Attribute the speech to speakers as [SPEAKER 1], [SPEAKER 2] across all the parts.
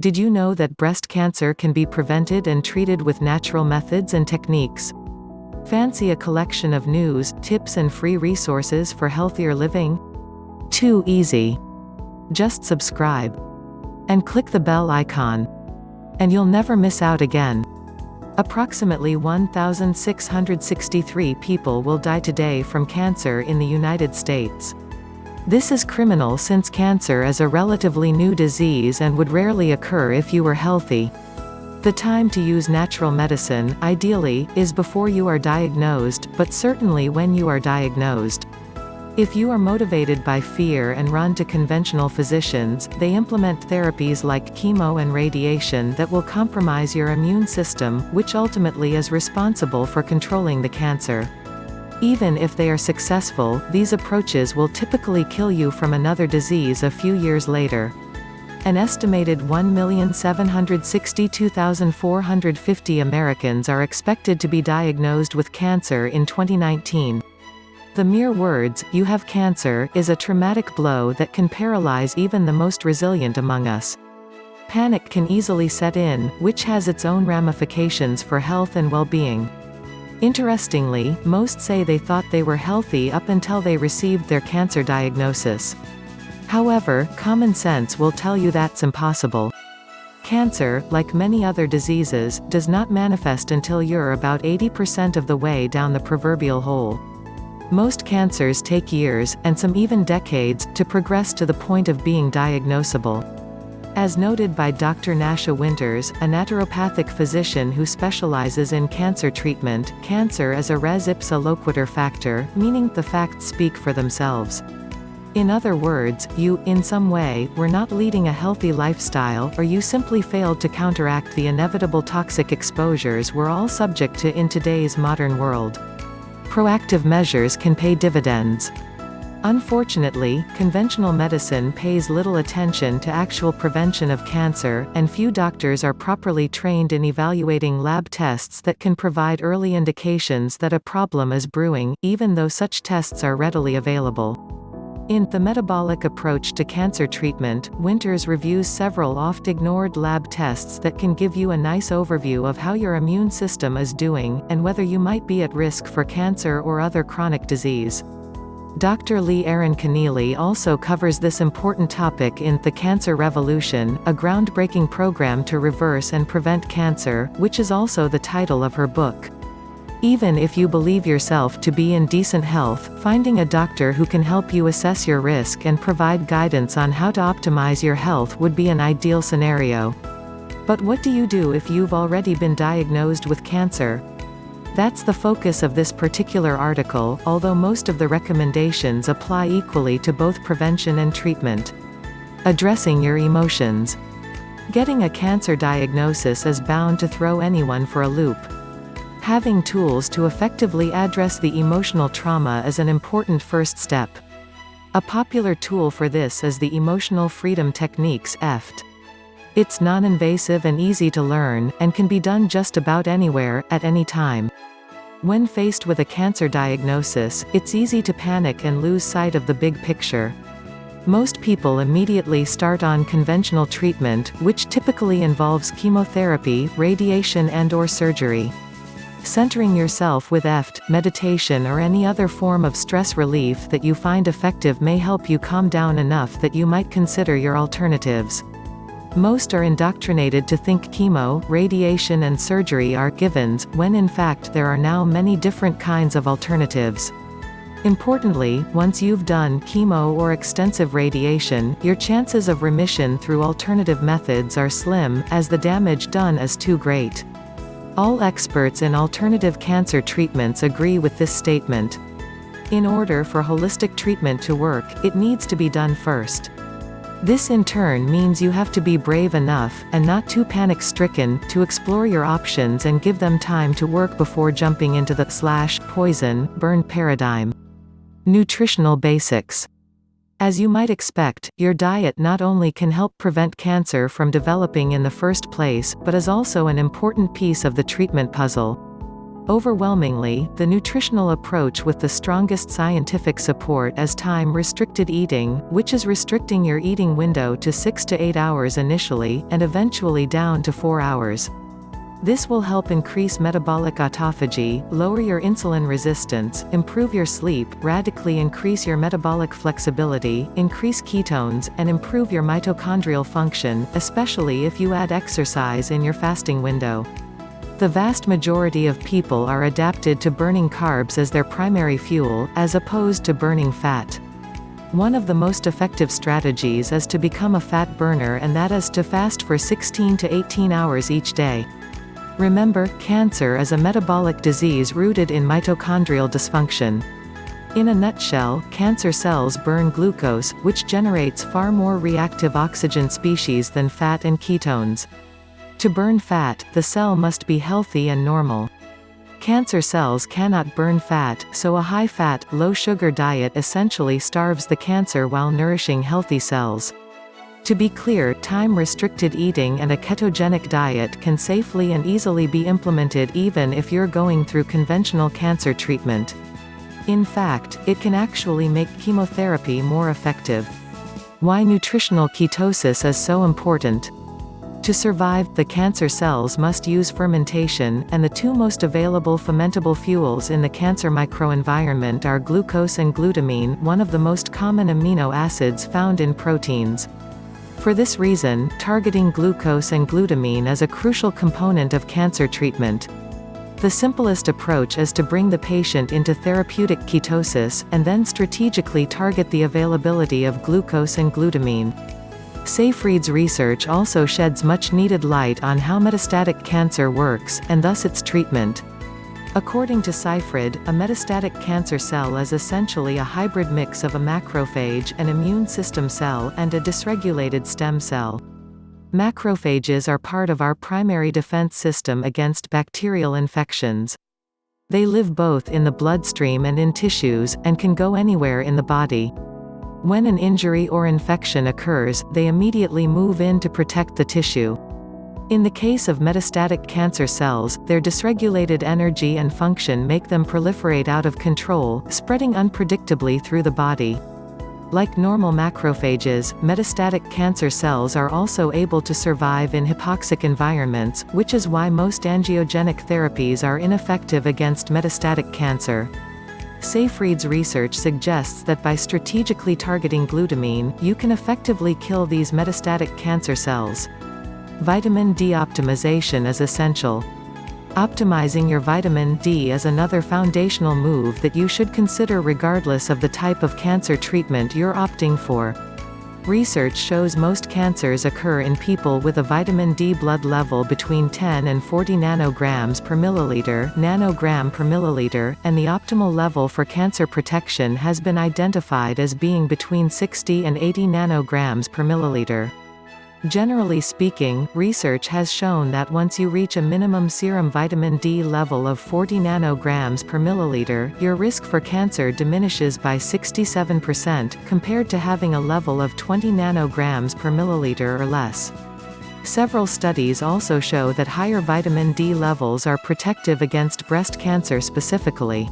[SPEAKER 1] Did you know that breast cancer can be prevented and treated with natural methods and techniques? Fancy a collection of news, tips and free resources for healthier living? Too easy. Just subscribe. And click the bell icon. And you'll never miss out again. Approximately 1,663 people will die today from cancer in the United States. This is criminal since cancer is a relatively new disease and would rarely occur if you were healthy. The time to use natural medicine, ideally, is before you are diagnosed, but certainly when you are diagnosed. If you are motivated by fear and run to conventional physicians, they implement therapies like chemo and radiation that will compromise your immune system, which ultimately is responsible for controlling the cancer. Even if they are successful, these approaches will typically kill you from another disease a few years later. An estimated 1,762,450 Americans are expected to be diagnosed with cancer in 2019. The mere words, "you have cancer," is a traumatic blow that can paralyze even the most resilient among us. Panic can easily set in, which has its own ramifications for health and well-being. Interestingly, most say they thought they were healthy up until they received their cancer diagnosis. However, common sense will tell you that's impossible. Cancer, like many other diseases, does not manifest until you're about 80% of the way down the proverbial hole. Most cancers take years, and some even decades, to progress to the point of being diagnosable. As noted by Dr. Nasha Winters, a naturopathic physician who specializes in cancer treatment, cancer is a res ipsa loquitur factor, meaning the facts speak for themselves. In other words, you, in some way, were not leading a healthy lifestyle, or you simply failed to counteract the inevitable toxic exposures we're all subject to in today's modern world. Proactive measures can pay dividends. Unfortunately, conventional medicine pays little attention to actual prevention of cancer, and few doctors are properly trained in evaluating lab tests that can provide early indications that a problem is brewing, even though such tests are readily available. In The Metabolic Approach to Cancer Treatment, Winters reviews several oft-ignored lab tests that can give you a nice overview of how your immune system is doing, and whether you might be at risk for cancer or other chronic disease. Dr. Leigh Erin Connealy also covers this important topic in The Cancer Revolution, a groundbreaking program to reverse and prevent cancer, which is also the title of her book. Even if you believe yourself to be in decent health, finding a doctor who can help you assess your risk and provide guidance on how to optimize your health would be an ideal scenario. But what do you do if you've already been diagnosed with cancer? That's the focus of this particular article, although most of the recommendations apply equally to both prevention and treatment. Addressing your emotions. Getting a cancer diagnosis is bound to throw anyone for a loop. Having tools to effectively address the emotional trauma is an important first step. A popular tool for this is the Emotional Freedom Techniques (EFT). It's non-invasive and easy to learn, and can be done just about anywhere, at any time. When faced with a cancer diagnosis, it's easy to panic and lose sight of the big picture. Most people immediately start on conventional treatment, which typically involves chemotherapy, radiation and/or surgery. Centering yourself with EFT, meditation or any other form of stress relief that you find effective may help you calm down enough that you might consider your alternatives. Most are indoctrinated to think chemo, radiation and surgery are givens, when in fact there are now many different kinds of alternatives. Importantly, once you've done chemo or extensive radiation, your chances of remission through alternative methods are slim, as the damage done is too great. All experts in alternative cancer treatments agree with this statement. In order for holistic treatment to work, it needs to be done first. This in turn means you have to be brave enough, and not too panic-stricken, to explore your options and give them time to work before jumping into the poison, burn paradigm. Nutritional basics. As you might expect, your diet not only can help prevent cancer from developing in the first place, but is also an important piece of the treatment puzzle. Overwhelmingly, the nutritional approach with the strongest scientific support is time-restricted eating, which is restricting your eating window to 6 to 8 hours initially, and eventually down to 4 hours. This will help increase metabolic autophagy, lower your insulin resistance, improve your sleep, radically increase your metabolic flexibility, increase ketones, and improve your mitochondrial function, especially if you add exercise in your fasting window. The vast majority of people are adapted to burning carbs as their primary fuel, as opposed to burning fat. One of the most effective strategies is to become a fat burner, and that is to fast for 16 to 18 hours each day. Remember, cancer is a metabolic disease rooted in mitochondrial dysfunction. In a nutshell, cancer cells burn glucose, which generates far more reactive oxygen species than fat and ketones. To burn fat, the cell must be healthy and normal. Cancer cells cannot burn fat, so a high-fat, low-sugar diet essentially starves the cancer while nourishing healthy cells. To be clear, time-restricted eating and a ketogenic diet can safely and easily be implemented even if you're going through conventional cancer treatment. In fact, it can actually make chemotherapy more effective. Why nutritional ketosis is so important. To survive, the cancer cells must use fermentation, and the two most available fermentable fuels in the cancer microenvironment are glucose and glutamine, one of the most common amino acids found in proteins. For this reason, targeting glucose and glutamine is a crucial component of cancer treatment. The simplest approach is to bring the patient into therapeutic ketosis, and then strategically target the availability of glucose and glutamine. Seyfried's research also sheds much-needed light on how metastatic cancer works, and thus its treatment. According to Seyfried, a metastatic cancer cell is essentially a hybrid mix of a macrophage, an immune system cell, and a dysregulated stem cell. Macrophages are part of our primary defense system against bacterial infections. They live both in the bloodstream and in tissues, and can go anywhere in the body. When an injury or infection occurs, they immediately move in to protect the tissue. In the case of metastatic cancer cells, their dysregulated energy and function make them proliferate out of control, spreading unpredictably through the body. Like normal macrophages, metastatic cancer cells are also able to survive in hypoxic environments, which is why most angiogenic therapies are ineffective against metastatic cancer. Seyfried's research suggests that by strategically targeting glutamine, you can effectively kill these metastatic cancer cells. Vitamin D optimization is essential. Optimizing your vitamin D is another foundational move that you should consider regardless of the type of cancer treatment you're opting for. Research shows most cancers occur in people with a vitamin D blood level between 10 and 40 nanograms per milliliter, nanogram per milliliter, and the optimal level for cancer protection has been identified as being between 60 and 80 nanograms per milliliter. Generally speaking, research has shown that once you reach a minimum serum vitamin D level of 40 nanograms per milliliter, your risk for cancer diminishes by 67%, compared to having a level of 20 nanograms per milliliter or less. Several studies also show that higher vitamin D levels are protective against breast cancer specifically.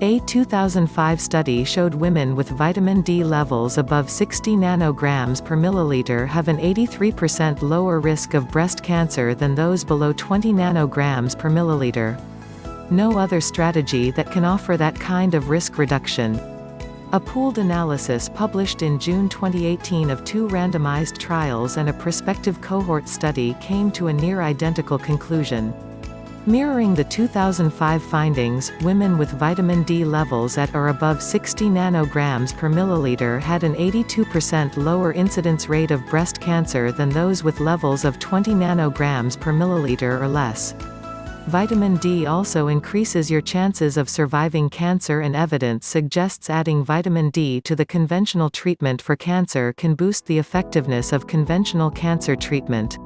[SPEAKER 1] A 2005 study showed women with vitamin D levels above 60 nanograms per milliliter have an 83% lower risk of breast cancer than those below 20 nanograms per milliliter. No other strategy that can offer that kind of risk reduction. A pooled analysis published in June 2018 of 2 randomized trials and a prospective cohort study came to a near-identical conclusion. Mirroring the 2005 findings, women with vitamin D levels at or above 60 nanograms per milliliter had an 82% lower incidence rate of breast cancer than those with levels of 20 nanograms per milliliter or less. Vitamin D also increases your chances of surviving cancer, and evidence suggests adding vitamin D to the conventional treatment for cancer can boost the effectiveness of conventional cancer treatment.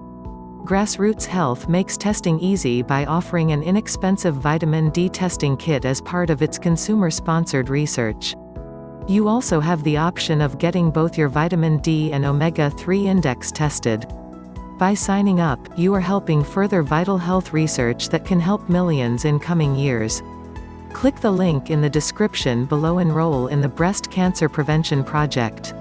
[SPEAKER 1] Grassroots Health makes testing easy by offering an inexpensive vitamin D testing kit as part of its consumer-sponsored research. You also have the option of getting both your vitamin D and omega-3 index tested. By signing up, you are helping further vital health research that can help millions in coming years. Click the link in the description below. Enroll in the Breast Cancer Prevention Project.